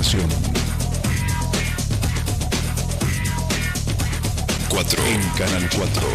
Estación 4 en Canal 4.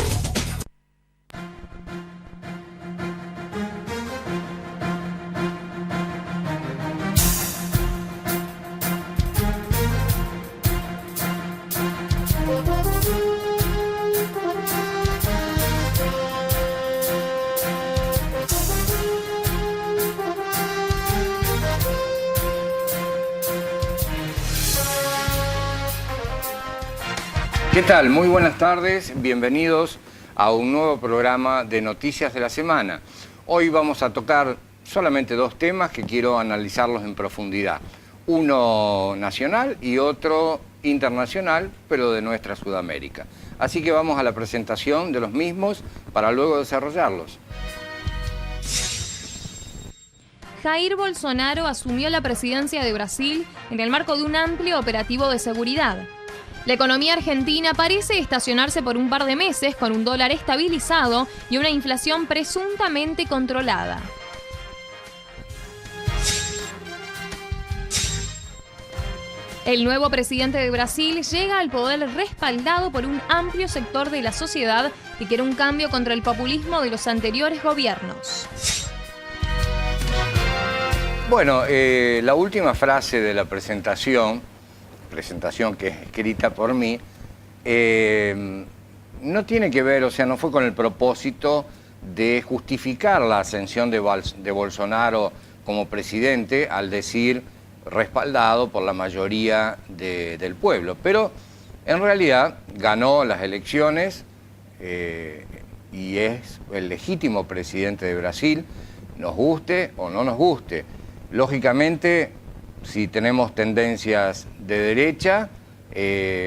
¿Qué tal? Muy buenas tardes, bienvenidos a un nuevo programa de Noticias de la Semana. Hoy vamos a tocar solamente dos temas que quiero analizarlos en profundidad. Uno nacional y otro internacional, pero de nuestra Sudamérica. Así que vamos a la presentación de los mismos para luego desarrollarlos. Jair Bolsonaro asumió la presidencia de Brasil en el marco de un amplio operativo de seguridad. La economía argentina parece estacionarse por un par de meses con un dólar estabilizado y una inflación presuntamente controlada. El nuevo presidente de Brasil llega al poder respaldado por un amplio sector de la sociedad que quiere un cambio contra el populismo de los anteriores gobiernos. Bueno, la última frase de la presentación que es escrita por mí, no tiene que ver, o sea, no fue con el propósito de justificar la ascensión de Bolsonaro como presidente al decir respaldado por la mayoría del pueblo, pero en realidad ganó las elecciones y es el legítimo presidente de Brasil, nos guste o no nos guste. Lógicamente, si tenemos tendencias de derecha,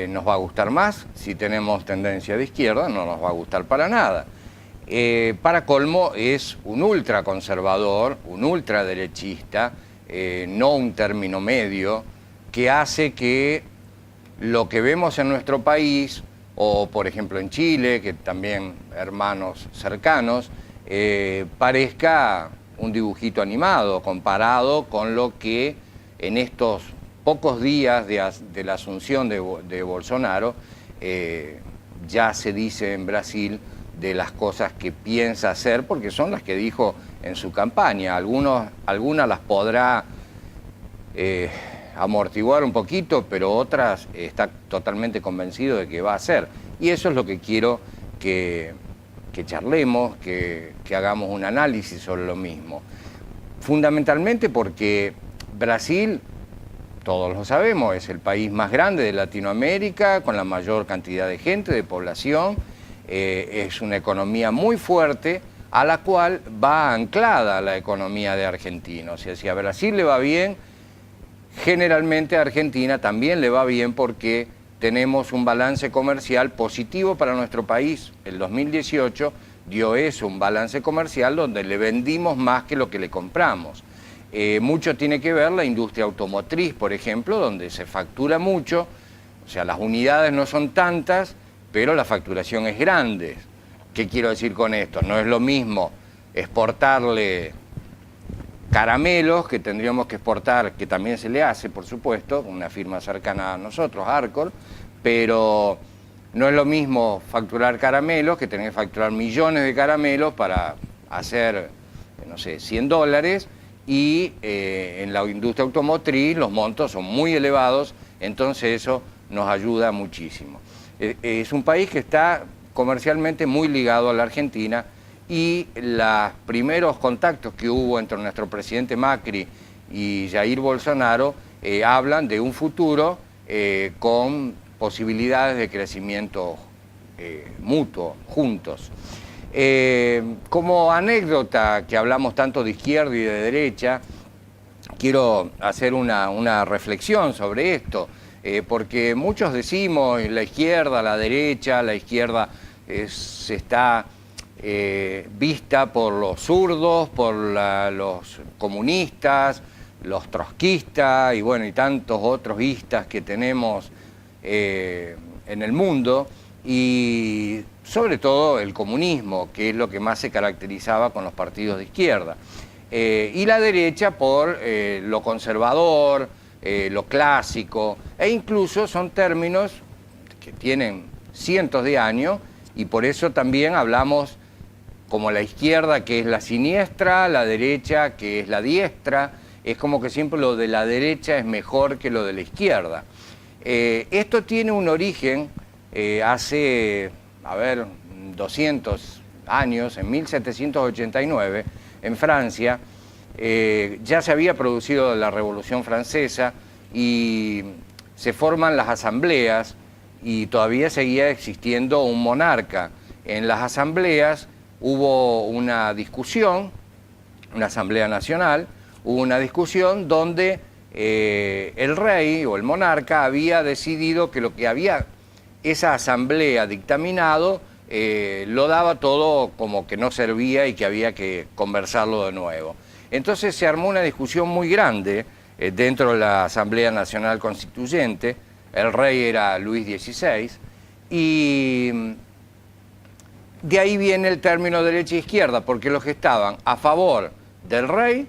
nos va a gustar más. Si tenemos tendencia de izquierda, no nos va a gustar para nada. Para colmo, es un ultraconservador, un ultraderechista, no un término medio, que hace que lo que vemos en nuestro país, o por ejemplo en Chile, que también hermanos cercanos, parezca un dibujito animado comparado con lo que en estos pocos días de la asunción de Bolsonaro, ya se dice en Brasil de las cosas que piensa hacer, porque son las que dijo en su campaña. Algunas las podrá amortiguar un poquito, pero otras está totalmente convencido de que va a hacer. Y eso es lo que quiero que charlemos, que hagamos un análisis sobre lo mismo. Fundamentalmente porque Brasil, todos lo sabemos, es el país más grande de Latinoamérica, con la mayor cantidad de gente, de población, es una economía muy fuerte, a la cual va anclada la economía de Argentina. O sea, si a Brasil le va bien, generalmente a Argentina también le va bien porque tenemos un balance comercial positivo para nuestro país. El 2018 dio eso, un balance comercial donde le vendimos más que lo que le compramos. Mucho tiene que ver la industria automotriz, por ejemplo, donde se factura mucho, o sea, las unidades no son tantas, pero la facturación es grande. ¿Qué quiero decir con esto? No es lo mismo exportarle caramelos que tendríamos que exportar, que también se le hace, por supuesto, una firma cercana a nosotros, Arcor, pero no es lo mismo facturar caramelos que tener que facturar millones de caramelos para hacer, no sé, $100, y en la industria automotriz los montos son muy elevados, entonces eso nos ayuda muchísimo. Es un país que está comercialmente muy ligado a la Argentina y los primeros contactos que hubo entre nuestro presidente Macri y Jair Bolsonaro hablan de un futuro con posibilidades de crecimiento mutuo, juntos. Como anécdota, que hablamos tanto de izquierda y de derecha, quiero hacer una reflexión sobre esto, porque muchos decimos la izquierda, la izquierda se está vista por los zurdos, por los comunistas, los trotskistas y bueno, y tantos otros istas que tenemos en el mundo, y sobre todo el comunismo, que es lo que más se caracterizaba con los partidos de izquierda, y la derecha por lo conservador, lo clásico, e incluso son términos que tienen cientos de años y por eso también hablamos como la izquierda, que es la siniestra, la derecha, que es la diestra. Es como que siempre lo de la derecha es mejor que lo de la izquierda. Esto tiene un origen hace, 200 años, en 1789, en Francia. Ya se había producido la Revolución Francesa y se forman las asambleas y todavía seguía existiendo un monarca. En las asambleas hubo una discusión, una asamblea nacional, hubo una discusión donde el rey o el monarca había decidido que lo que había esa asamblea dictaminado lo daba todo como que no servía y que había que conversarlo de nuevo. Entonces se armó una discusión muy grande dentro de la Asamblea Nacional Constituyente. El rey era Luis XVI y de ahí viene el término derecha e izquierda, porque los que estaban a favor del rey,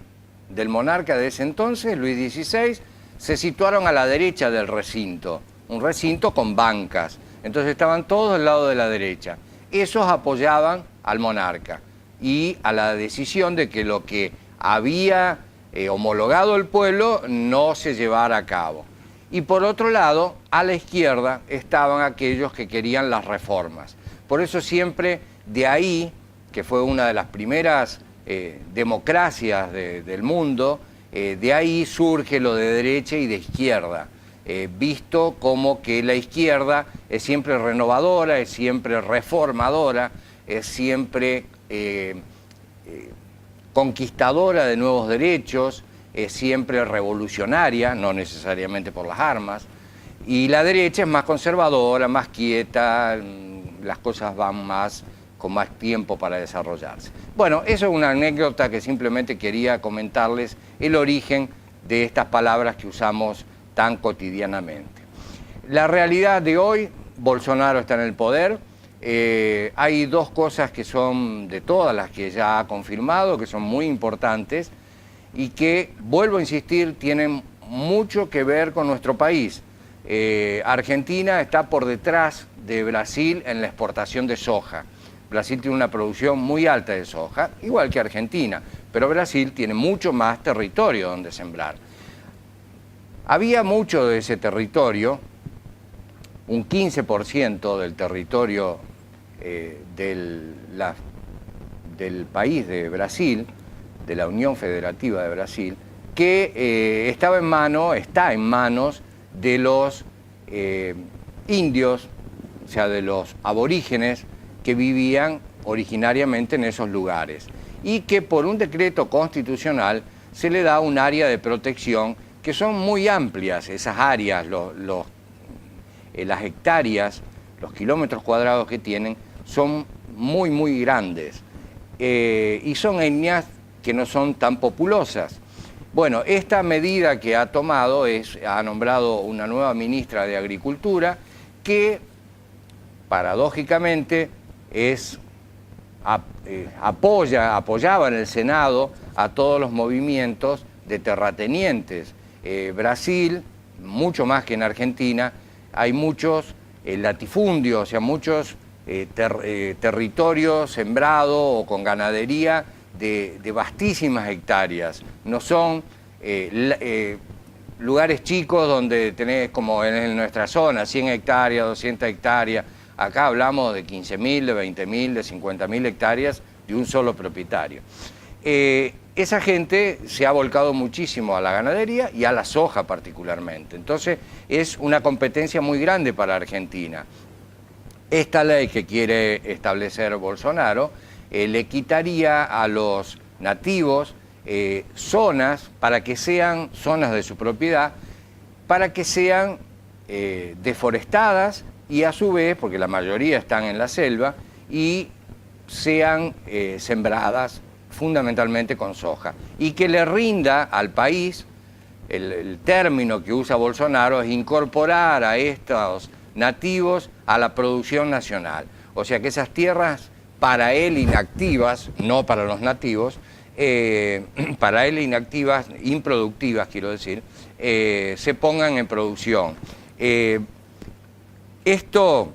del monarca de ese entonces, Luis XVI, se situaron a la derecha del recinto, un recinto con bancas. Entonces estaban todos del lado de la derecha. Esos apoyaban al monarca y a la decisión de que lo que había homologado el pueblo no se llevara a cabo. Y por otro lado, a la izquierda estaban aquellos que querían las reformas. Por eso siempre de ahí, que fue una de las primeras democracias del mundo, de ahí surge lo de derecha y de izquierda, visto como que la izquierda es siempre renovadora, es siempre reformadora, es siempre conquistadora de nuevos derechos, es siempre revolucionaria, no necesariamente por las armas, y la derecha es más conservadora, más quieta, las cosas van más con más tiempo para desarrollarse. Bueno, eso es una anécdota que simplemente quería comentarles el origen de estas palabras que usamos tan cotidianamente. La realidad de hoy, Bolsonaro está en el poder. Hay dos cosas que son de todas las que ya ha confirmado, que son muy importantes y que, vuelvo a insistir, tienen mucho que ver con nuestro país. Argentina está por detrás de Brasil en la exportación de soja. Brasil tiene una producción muy alta de soja, igual que Argentina, pero Brasil tiene mucho más territorio donde sembrar. Había mucho de ese territorio, un 15% del territorio del país de Brasil, de la Unión Federativa de Brasil, que está en manos de los indios, o sea, de los aborígenes que vivían originariamente en esos lugares y que por un decreto constitucional se le da un área de protección que son muy amplias, esas áreas, las hectáreas, los kilómetros cuadrados que tienen son muy, muy grandes y son etnias que no son tan populosas. Bueno, esta medida que ha tomado ha nombrado una nueva ministra de Agricultura que, paradójicamente, apoyaba en el Senado a todos los movimientos de terratenientes. Brasil, mucho más que en Argentina, hay muchos latifundios, o sea, muchos territorios sembrados o con ganadería de vastísimas hectáreas. No son lugares chicos donde tenés, como en nuestra zona, 100 hectáreas, 200 hectáreas. Acá hablamos de 15.000, de 20.000, de 50.000 hectáreas de un solo propietario. Esa gente se ha volcado muchísimo a la ganadería y a la soja particularmente. Entonces es una competencia muy grande para Argentina. Esta ley que quiere establecer Bolsonaro le quitaría a los nativos zonas para que sean zonas de su propiedad, para que sean deforestadas y a su vez, porque la mayoría están en la selva, y sean sembradas fundamentalmente con soja. Y que le rinda al país, el término que usa Bolsonaro es incorporar a estos nativos a la producción nacional. O sea que esas tierras para él inactivas, no para los nativos, para él inactivas, improductivas quiero decir, se pongan en producción. Esto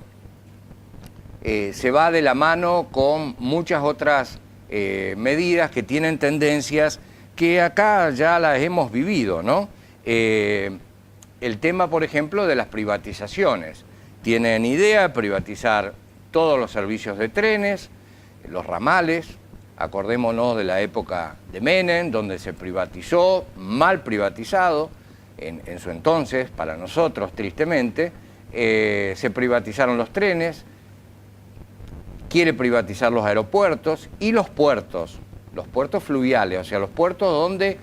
se va de la mano con muchas otras medidas que tienen tendencias que acá ya las hemos vivido, ¿no? El tema, por ejemplo, de las privatizaciones. Tienen idea de privatizar todos los servicios de trenes, los ramales. Acordémonos de la época de Menem, donde se privatizó, mal privatizado, en su entonces, para nosotros, tristemente, se privatizaron los trenes, quiere privatizar los aeropuertos y los puertos fluviales, o sea, los puertos donde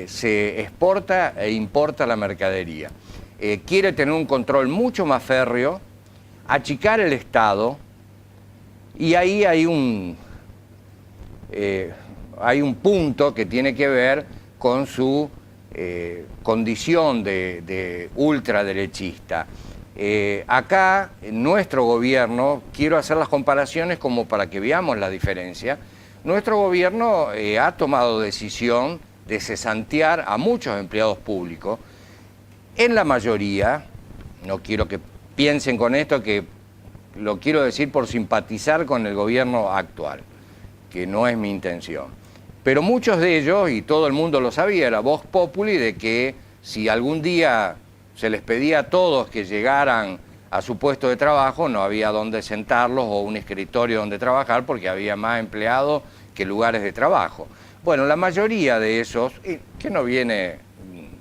se exporta e importa la mercadería. Quiere tener un control mucho más férreo, achicar el Estado, y ahí hay un punto que tiene que ver con su condición de ultraderechista. Acá, en nuestro gobierno, quiero hacer las comparaciones como para que veamos la diferencia. Nuestro gobierno ha tomado decisión de cesantear a muchos empleados públicos. En la mayoría, no quiero que piensen con esto que lo quiero decir por simpatizar con el gobierno actual, que no es mi intención. Pero muchos de ellos, y todo el mundo lo sabía, era vox populi, de que si algún día se les pedía a todos que llegaran a su puesto de trabajo, no había dónde sentarlos o un escritorio donde trabajar porque había más empleados que lugares de trabajo. Bueno, la mayoría de esos, que no viene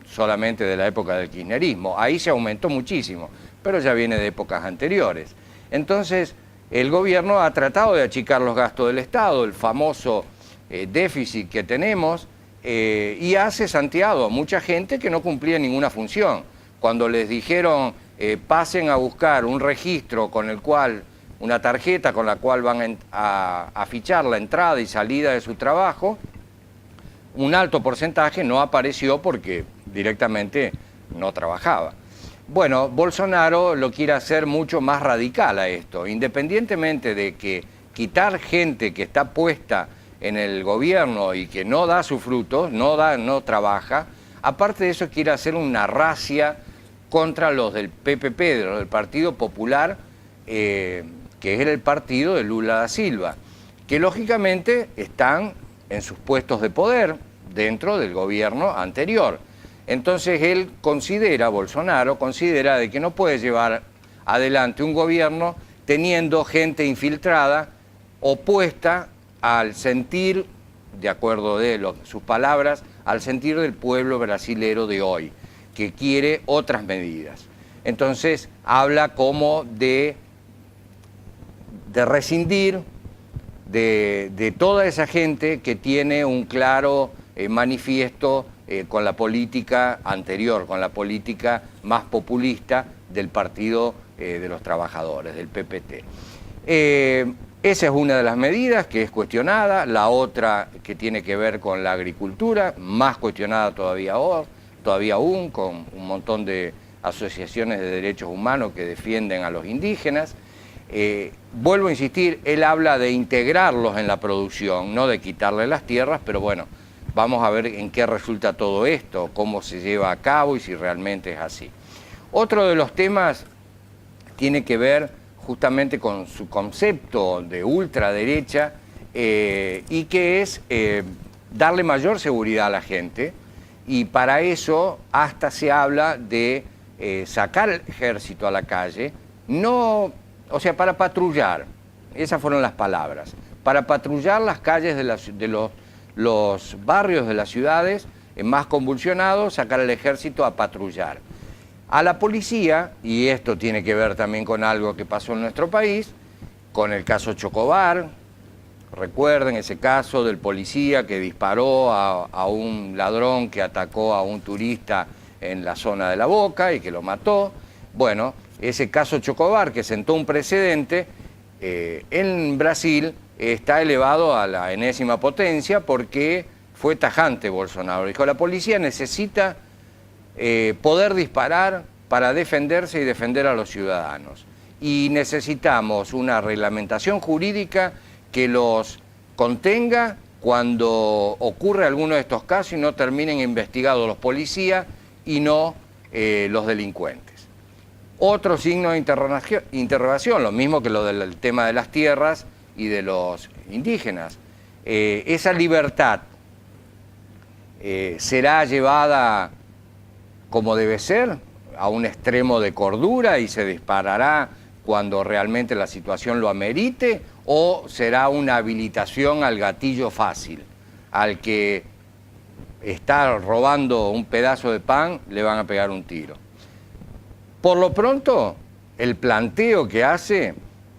solamente de la época del kirchnerismo, ahí se aumentó muchísimo, pero ya viene de épocas anteriores. Entonces, el gobierno ha tratado de achicar los gastos del Estado, el famoso déficit que tenemos, y ha cesanteado a mucha gente que no cumplía ninguna función. Cuando les dijeron pasen a buscar un registro con el cual, una tarjeta con la cual van a fichar la entrada y salida de su trabajo, un alto porcentaje no apareció porque directamente no trabajaba. Bueno, Bolsonaro lo quiere hacer mucho más radical a esto, independientemente de que quitar gente que está puesta en el gobierno y que no da sus frutos, no trabaja, aparte de eso quiere hacer una racia contra los del PPP, de los del Partido Popular, que es el partido de Lula da Silva, que lógicamente están en sus puestos de poder dentro del gobierno anterior. Entonces él considera, Bolsonaro considera de que no puede llevar adelante un gobierno teniendo gente infiltrada, opuesta al sentir, de acuerdo de sus palabras, al sentir del pueblo brasilero de hoy, que quiere otras medidas. Entonces habla como de rescindir de toda esa gente que tiene un claro manifiesto con la política anterior, con la política más populista del Partido de los Trabajadores, del PPT. Esa es una de las medidas que es cuestionada, la otra que tiene que ver con la agricultura, más cuestionada todavía aún, con un montón de asociaciones de derechos humanos que defienden a los indígenas. Vuelvo a insistir, él habla de integrarlos en la producción, no de quitarle las tierras, pero bueno, vamos a ver en qué resulta todo esto, cómo se lleva a cabo y si realmente es así. Otro de los temas tiene que ver justamente con su concepto de ultraderecha y que es darle mayor seguridad a la gente, y para eso hasta se habla de sacar el ejército a la calle, o sea, para patrullar, esas fueron las palabras, para patrullar las calles de los barrios de las ciudades más convulsionados, sacar el ejército a patrullar. A la policía, y esto tiene que ver también con algo que pasó en nuestro país, con el caso Chocobar, recuerden ese caso del policía que disparó a un ladrón que atacó a un turista en la zona de La Boca y que lo mató. Bueno, ese caso Chocobar que sentó un precedente, en Brasil está elevado a la enésima potencia porque fue tajante Bolsonaro. Dijo, la policía necesita poder disparar para defenderse y defender a los ciudadanos. Y necesitamos una reglamentación jurídica que los contenga cuando ocurre alguno de estos casos y no terminen investigados los policías y no los delincuentes. Otro signo de interrogación, lo mismo que lo del tema de las tierras y de los indígenas. Esa libertad será llevada como debe ser, a un extremo de cordura y se disparará cuando realmente la situación lo amerite, o será una habilitación al gatillo fácil, al que está robando un pedazo de pan le van a pegar un tiro. Por lo pronto, el planteo que hace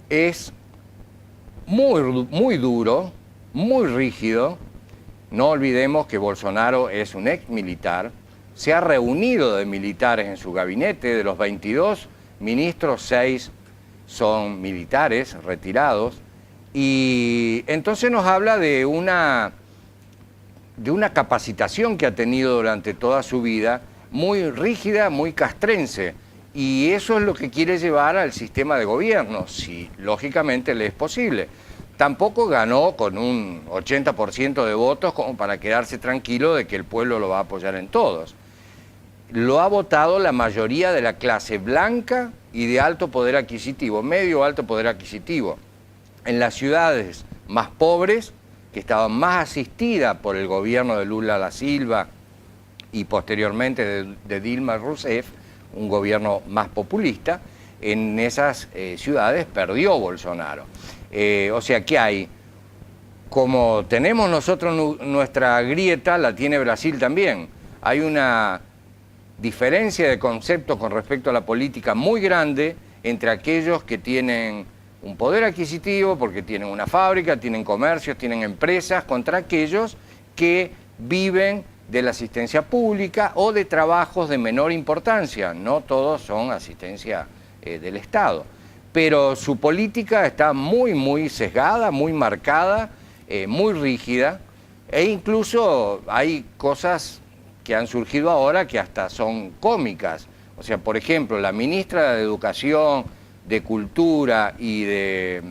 es muy duro, muy rígido. No olvidemos que Bolsonaro es un ex militar, se ha reunido de militares en su gabinete, de los 22 ministros, 6 son militares retirados, y entonces nos habla de una capacitación que ha tenido durante toda su vida, muy rígida, muy castrense, y eso es lo que quiere llevar al sistema de gobierno, si lógicamente le es posible. Tampoco ganó con un 80% de votos como para quedarse tranquilo de que el pueblo lo va a apoyar en todos. Lo ha votado la mayoría de la clase blanca y de alto poder adquisitivo, medio o alto poder adquisitivo. En las ciudades más pobres, que estaban más asistidas por el gobierno de Lula da Silva y posteriormente de Dilma Rousseff, un gobierno más populista, en esas ciudades perdió Bolsonaro. O sea que hay, como tenemos nosotros nuestra grieta, la tiene Brasil también. Hay una diferencia de conceptos con respecto a la política muy grande entre aquellos que tienen un poder adquisitivo porque tienen una fábrica, tienen comercios, tienen empresas, contra aquellos que viven de la asistencia pública o de trabajos de menor importancia. No todos son asistencia del Estado. Pero su política está muy sesgada, muy marcada, muy rígida, e incluso hay cosas que han surgido ahora que hasta son cómicas. O sea, por ejemplo, la ministra de Educación, de Cultura y de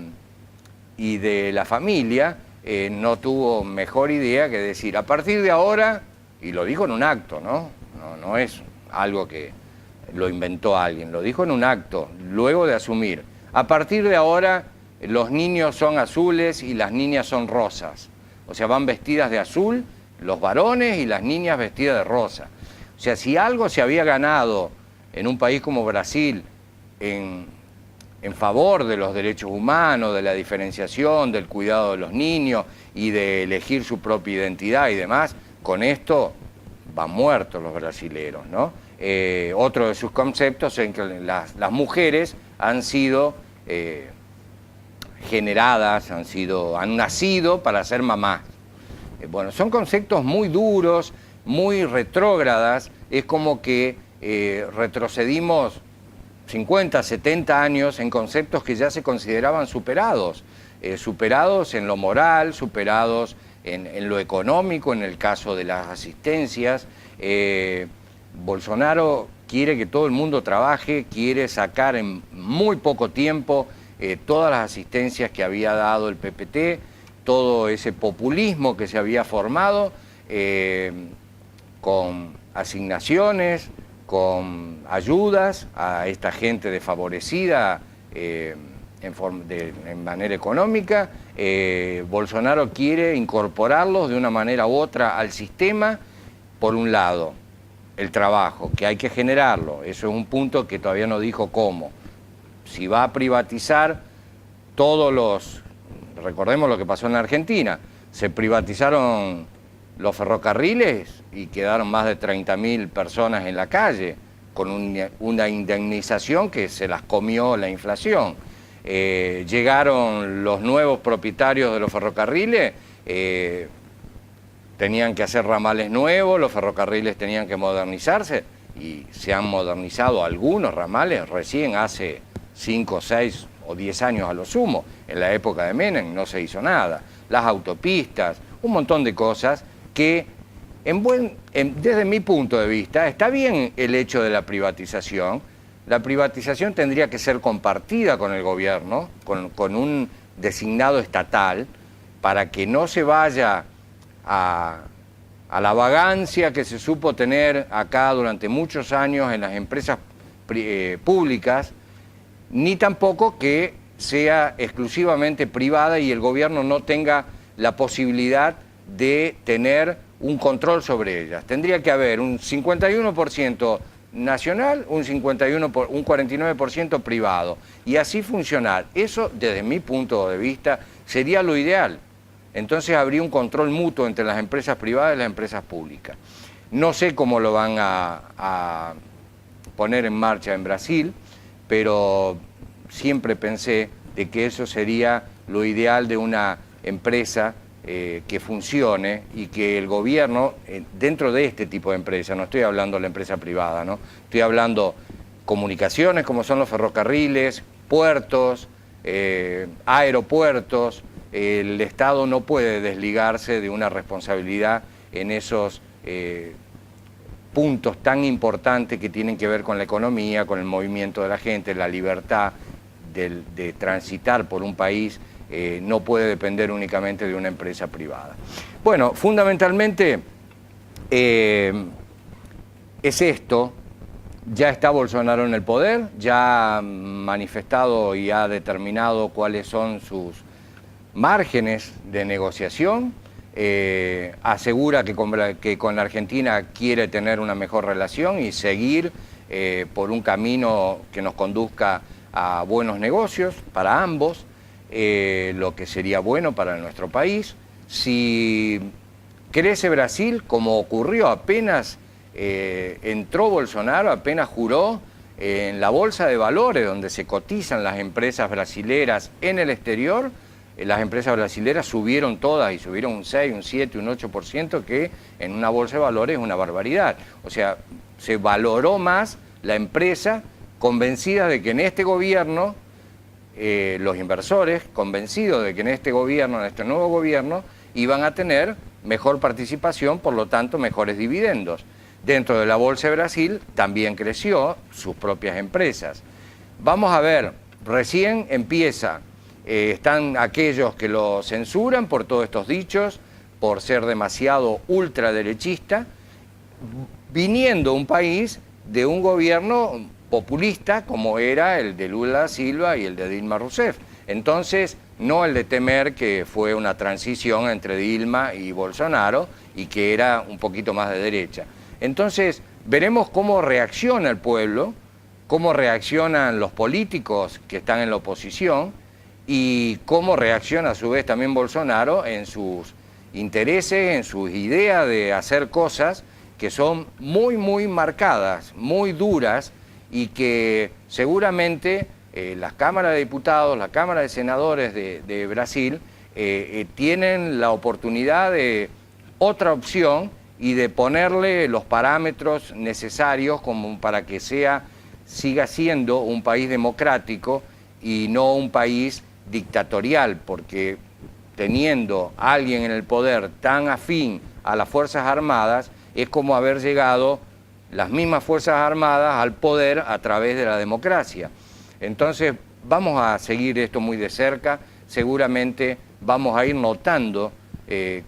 la Familia no tuvo mejor idea que decir, a partir de ahora, y lo dijo en un acto, no es algo que lo inventó alguien, lo dijo en un acto, luego de asumir, a partir de ahora los niños son azules y las niñas son rosas. O sea, van vestidas de azul los varones y las niñas vestidas de rosa. O sea, si algo se había ganado en un país como Brasil en favor de los derechos humanos, de la diferenciación, del cuidado de los niños y de elegir su propia identidad y demás, con esto van muertos los brasileros, ¿no? Otro de sus conceptos es que las mujeres han sido generadas, han nacido para ser mamás. Bueno, son conceptos muy duros, muy retrógradas, es como que retrocedimos 50, 70 años en conceptos que ya se consideraban superados, superados en lo moral, superados en lo económico, en el caso de las asistencias. Bolsonaro quiere que todo el mundo trabaje, quiere sacar en muy poco tiempo todas las asistencias que había dado el PPT, todo ese populismo que se había formado, con asignaciones, con ayudas a esta gente desfavorecida en manera económica. Bolsonaro quiere incorporarlos de una manera u otra al sistema. Por un lado, el trabajo, que hay que generarlo, eso es un punto que todavía no dijo cómo. Si va a privatizar todos los... Recordemos lo que pasó en la Argentina, se privatizaron los ferrocarriles y quedaron más de 30.000 personas en la calle, con una indemnización que se las comió la inflación. Llegaron los nuevos propietarios de los ferrocarriles, tenían que hacer ramales nuevos, los ferrocarriles tenían que modernizarse, y se han modernizado algunos ramales recién hace 5, 6 o 10 años a lo sumo. En la época de Menem no se hizo nada. Las autopistas, un montón de cosas que, desde mi punto de vista, está bien el hecho de la privatización. La privatización tendría que ser compartida con el gobierno, con un designado estatal, para que no se vaya a la vagancia que se supo tener acá durante muchos años en las empresas públicas, ni tampoco que sea exclusivamente privada y el gobierno no tenga la posibilidad de tener un control sobre ellas. Tendría que haber un 51% nacional, un 49% privado, y así funcionar. Eso, desde mi punto de vista, sería lo ideal. Entonces habría un control mutuo entre las empresas privadas y las empresas públicas. No sé cómo lo van a poner en marcha en Brasil, pero siempre pensé de que eso sería lo ideal de una empresa que funcione y que el gobierno, dentro de este tipo de empresa, no estoy hablando de la empresa privada, ¿no? Estoy hablando comunicaciones como son los ferrocarriles, puertos, aeropuertos. El Estado no puede desligarse de una responsabilidad en esos puntos tan importantes que tienen que ver con la economía, con el movimiento de la gente, la libertad de transitar por un país. No puede depender únicamente de una empresa privada. Bueno, fundamentalmente es esto. Ya está Bolsonaro en el poder, ya ha manifestado y ha determinado cuáles son sus márgenes de negociación, asegura que con la Argentina quiere tener una mejor relación y seguir por un camino que nos conduzca a buenos negocios para ambos, lo que sería bueno para nuestro país. Si crece Brasil, como ocurrió apenas entró Bolsonaro, apenas juró en la bolsa de valores donde se cotizan las empresas brasileras en el exterior, las empresas brasileras subieron todas y subieron un 6, un 7, un 8%, que en una bolsa de valores es una barbaridad. O sea, se valoró más la empresa, convencida de que en este gobierno, los inversores convencidos de que en este gobierno, en este nuevo gobierno, iban a tener mejor participación, por lo tanto mejores dividendos. Dentro de la Bolsa de Brasil también creció sus propias empresas. Vamos a ver, recién empieza, están aquellos que lo censuran por todos estos dichos, por ser demasiado ultraderechista, viniendo un país de un gobierno populista como era el de Lula da Silva y el de Dilma Rousseff. Entonces, no el de temer que fue una transición entre Dilma y Bolsonaro y que era un poquito más de derecha. Entonces, veremos cómo reacciona el pueblo, cómo reaccionan los políticos que están en la oposición y cómo reacciona a su vez también Bolsonaro en sus intereses, en sus ideas de hacer cosas que son muy, muy marcadas, muy duras, y que seguramente las cámaras de diputados, la Cámara de Senadores de Brasil tienen la oportunidad de otra opción y de ponerle los parámetros necesarios como para que siga siendo un país democrático y no un país dictatorial, porque teniendo a alguien en el poder tan afín a las Fuerzas Armadas, es como haber llegado las mismas Fuerzas Armadas al poder a través de la democracia. Entonces vamos a seguir esto muy de cerca, seguramente vamos a ir notando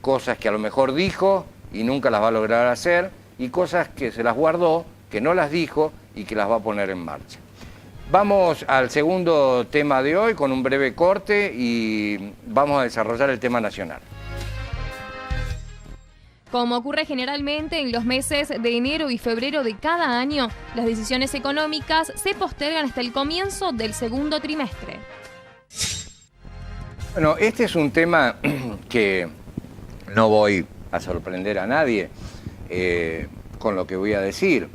cosas que a lo mejor dijo y nunca las va a lograr hacer, y cosas que se las guardó, que no las dijo y que las va a poner en marcha. Vamos al segundo tema de hoy con un breve corte y vamos a desarrollar el tema nacional. Como ocurre generalmente en los meses de enero y febrero de cada año, las decisiones económicas se postergan hasta el comienzo del segundo trimestre. Bueno, este es un tema que no voy a sorprender a nadie con lo que voy a decir.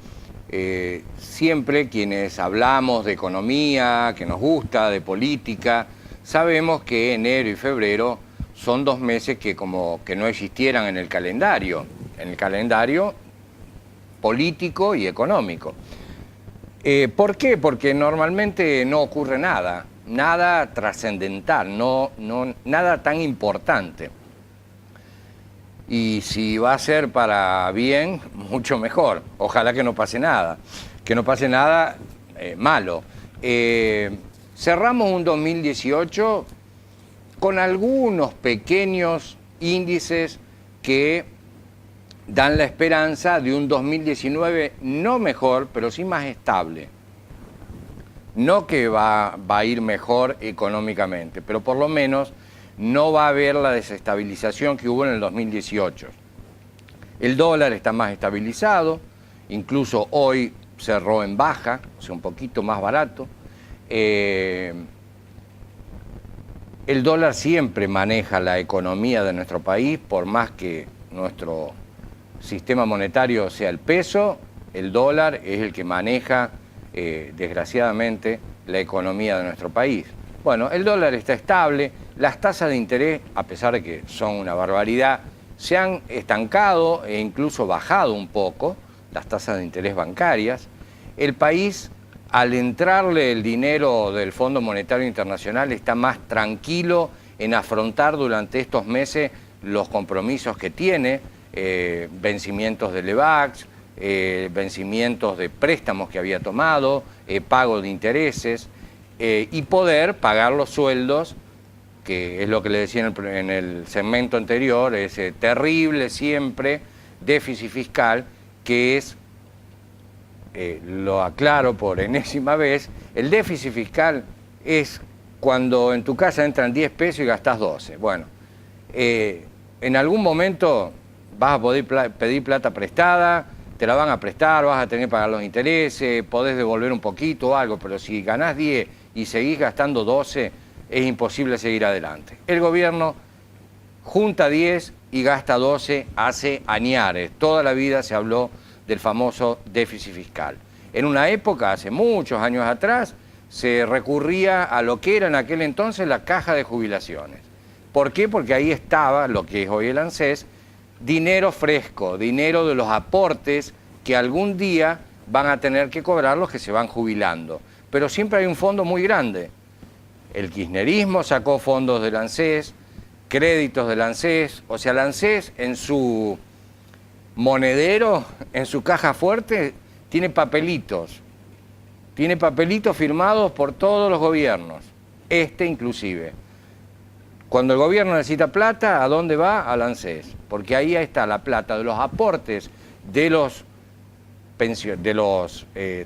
Siempre quienes hablamos de economía, que nos gusta, de política, sabemos que enero y febrero son 2 meses que como que no existieran en el calendario político y económico. ¿Por qué? Porque normalmente no ocurre nada trascendental, nada tan importante. Y si va a ser para bien, mucho mejor. Ojalá que no pase nada malo. Cerramos un 2018 con algunos pequeños índices que dan la esperanza de un 2019 no mejor, pero sí más estable. No que va a ir mejor económicamente, pero por lo menos no va a haber la desestabilización que hubo en el 2018. El dólar está más estabilizado, incluso hoy cerró en baja, o sea, un poquito más barato. El dólar siempre maneja la economía de nuestro país, por más que nuestro sistema monetario sea el peso, el dólar es el que maneja, desgraciadamente, la economía de nuestro país. Bueno, el dólar está estable, las tasas de interés, a pesar de que son una barbaridad, se han estancado e incluso bajado un poco, las tasas de interés bancarias. El país, al entrarle el dinero del Fondo Monetario Internacional, está más tranquilo en afrontar durante estos meses los compromisos que tiene, vencimientos de LEVAX, vencimientos de préstamos que había tomado, pago de intereses, y poder pagar los sueldos, que es lo que le decía en el segmento anterior, ese terrible siempre déficit fiscal, que es, lo aclaro por enésima vez, el déficit fiscal es cuando en tu casa entran 10 pesos y gastás 12. Bueno, en algún momento vas a poder pedir plata prestada, te la van a prestar, vas a tener que pagar los intereses, podés devolver un poquito o algo, pero si ganás 10 y seguís gastando 12, es imposible seguir adelante. El gobierno junta 10 y gasta 12 hace añares. Toda la vida se habló del famoso déficit fiscal. En una época, hace muchos años atrás, se recurría a lo que era en aquel entonces la caja de jubilaciones. ¿Por qué? Porque ahí estaba, lo que es hoy el ANSES, dinero fresco, dinero de los aportes que algún día van a tener que cobrar los que se van jubilando. Pero siempre hay un fondo muy grande. El kirchnerismo sacó fondos del ANSES, créditos del ANSES, o sea, el ANSES en su monedero, en su caja fuerte, tiene papelitos firmados por todos los gobiernos, inclusive. Cuando el gobierno necesita plata, ¿a dónde va? Al ANSES, porque ahí está la plata de los aportes de los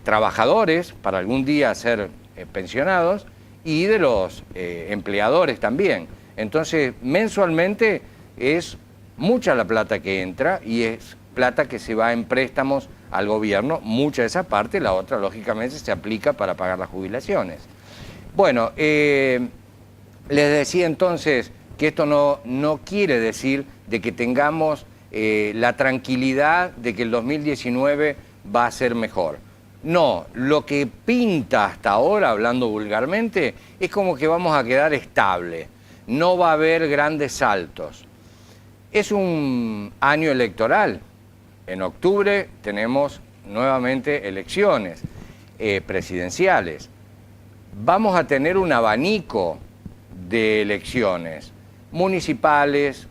trabajadores para algún día ser pensionados y de los empleadores también. Entonces, mensualmente es mucha la plata que entra y es plata que se va en préstamos al gobierno, mucha de esa parte, la otra lógicamente se aplica para pagar las jubilaciones. Bueno, les decía entonces que esto no quiere decir de que tengamos la tranquilidad de que el 2019 va a ser mejor. No, lo que pinta hasta ahora, hablando vulgarmente, es como que vamos a quedar estable, no va a haber grandes saltos. Es un año electoral. En octubre tenemos nuevamente elecciones presidenciales. Vamos a tener un abanico de elecciones municipales,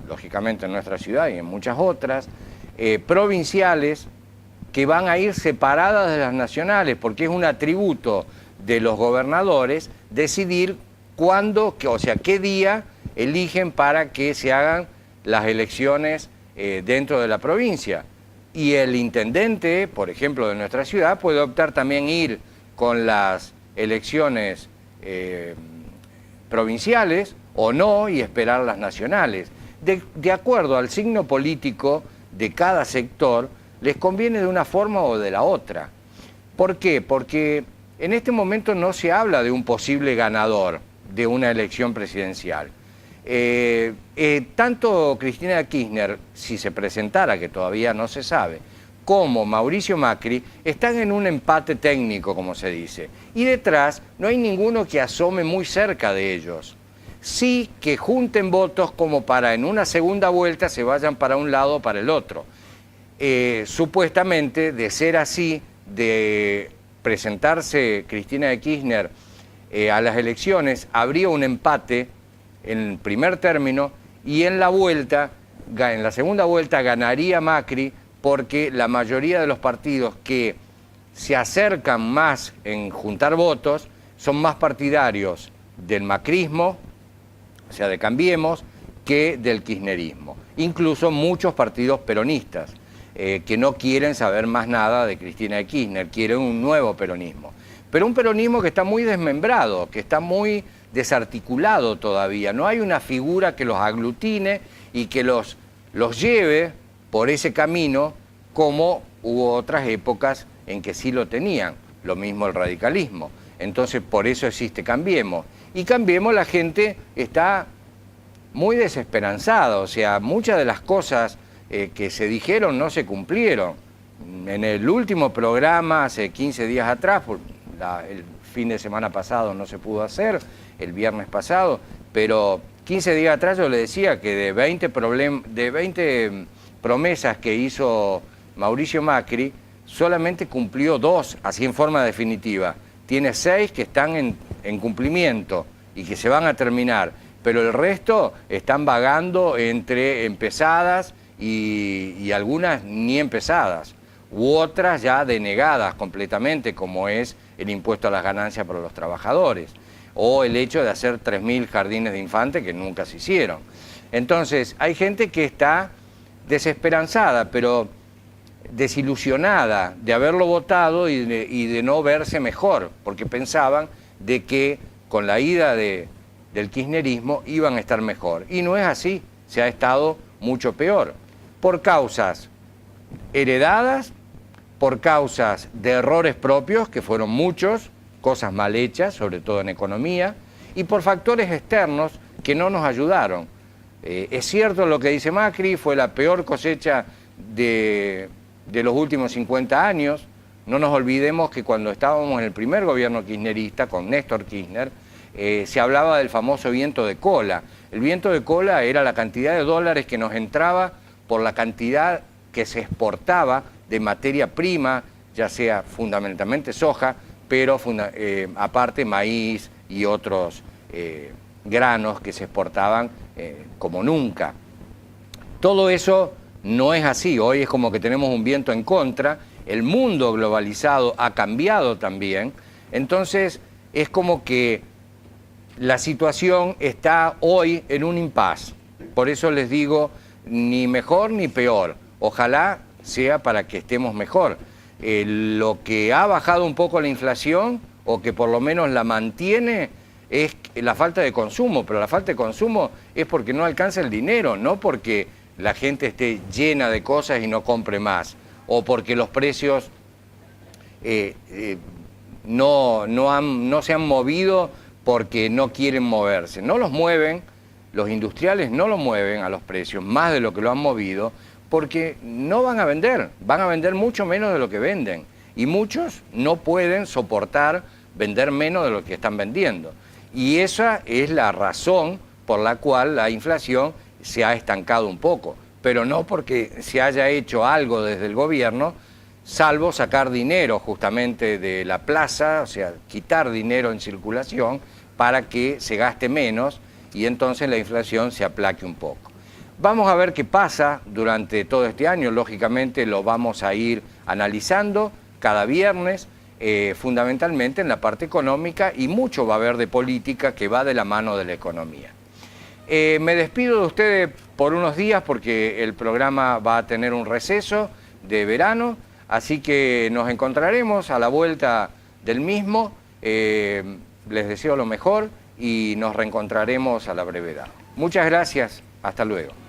lógicamente en nuestra ciudad y en muchas otras, provinciales, que van a ir separadas de las nacionales, porque es un atributo de los gobernadores decidir cuándo, o sea, qué día eligen para que se hagan las elecciones dentro de la provincia. Y el intendente, por ejemplo, de nuestra ciudad, puede optar también ir con las elecciones provinciales o no y esperar las nacionales. De acuerdo al signo político de cada sector, les conviene de una forma o de la otra. ¿Por qué? Porque en este momento no se habla de un posible ganador de una elección presidencial. Tanto Cristina Kirchner, si se presentara, que todavía no se sabe, como Mauricio Macri, están en un empate técnico, como se dice. Y detrás no hay ninguno que asome muy cerca de ellos. Sí que junten votos como para en una segunda vuelta se vayan para un lado o para el otro. Supuestamente, de ser así, de presentarse Cristina Kirchner a las elecciones, habría un empate en el primer término y en la segunda vuelta ganaría Macri, porque la mayoría de los partidos que se acercan más en juntar votos son más partidarios del macrismo, o sea, de Cambiemos, que del kirchnerismo. Incluso muchos partidos peronistas que no quieren saber más nada de Cristina de Kirchner, quieren un nuevo peronismo. Pero un peronismo que está muy desmembrado, que está muy desarticulado todavía. No hay una figura que los aglutine y que los lleve por ese camino como hubo otras épocas en que sí lo tenían. Lo mismo el radicalismo. Entonces, por eso existe Cambiemos. Y Cambiemos, la gente está muy desesperanzada. O sea, muchas de las cosas que se dijeron no se cumplieron. En el último programa, hace 15 días atrás, el fin de semana pasado no se pudo hacer, el viernes pasado, pero 15 días atrás yo le decía que de 20 promesas que hizo Mauricio Macri, solamente cumplió 2, así en forma definitiva. Tiene 6 que están en cumplimiento y que se van a terminar, pero el resto están vagando entre empezadas y algunas ni empezadas, u otras ya denegadas completamente, como es el impuesto a las ganancias para los trabajadores, o el hecho de hacer 3.000 jardines de infantes que nunca se hicieron. Entonces, hay gente que está desesperanzada, pero desilusionada de haberlo votado y de no verse mejor, porque pensaban de que con la ida del kirchnerismo iban a estar mejor. Y no es así, se ha estado mucho peor, por causas heredadas, por causas de errores propios, que fueron muchos, cosas mal hechas, sobre todo en economía, y por factores externos que no nos ayudaron. Es cierto lo que dice Macri, fue la peor cosecha de los últimos 50 años. No nos olvidemos que cuando estábamos en el primer gobierno kirchnerista, con Néstor Kirchner, se hablaba del famoso viento de cola. El viento de cola era la cantidad de dólares que nos entraba por la cantidad que se exportaba de materia prima, ya sea fundamentalmente soja, pero aparte maíz y otros granos que se exportaban como nunca. Todo eso no es así. Hoy es como que tenemos un viento en contra, el mundo globalizado ha cambiado también, entonces es como que la situación está hoy en un impasse. Por eso les digo, ni mejor ni peor. Ojalá sea para que estemos mejor. Lo que ha bajado un poco la inflación, o que por lo menos la mantiene, es la falta de consumo. Pero la falta de consumo es porque no alcanza el dinero, no porque la gente esté llena de cosas y no compre más, o porque los precios no se han movido porque no quieren moverse. No los mueven, los industriales no lo mueven a los precios, más de lo que lo han movido, porque no van a vender mucho menos de lo que venden. Y muchos no pueden soportar vender menos de lo que están vendiendo. Y esa es la razón por la cual la inflación se ha estancado un poco, pero no porque se haya hecho algo desde el gobierno, salvo sacar dinero justamente de la plaza, o sea, quitar dinero en circulación para que se gaste menos y entonces la inflación se aplaque un poco. Vamos a ver qué pasa durante todo este año, lógicamente lo vamos a ir analizando cada viernes, fundamentalmente en la parte económica, y mucho va a haber de política que va de la mano de la economía. Me despido de ustedes por unos días porque el programa va a tener un receso de verano, así que nos encontraremos a la vuelta del mismo. Les deseo lo mejor y nos reencontraremos a la brevedad. Muchas gracias, hasta luego.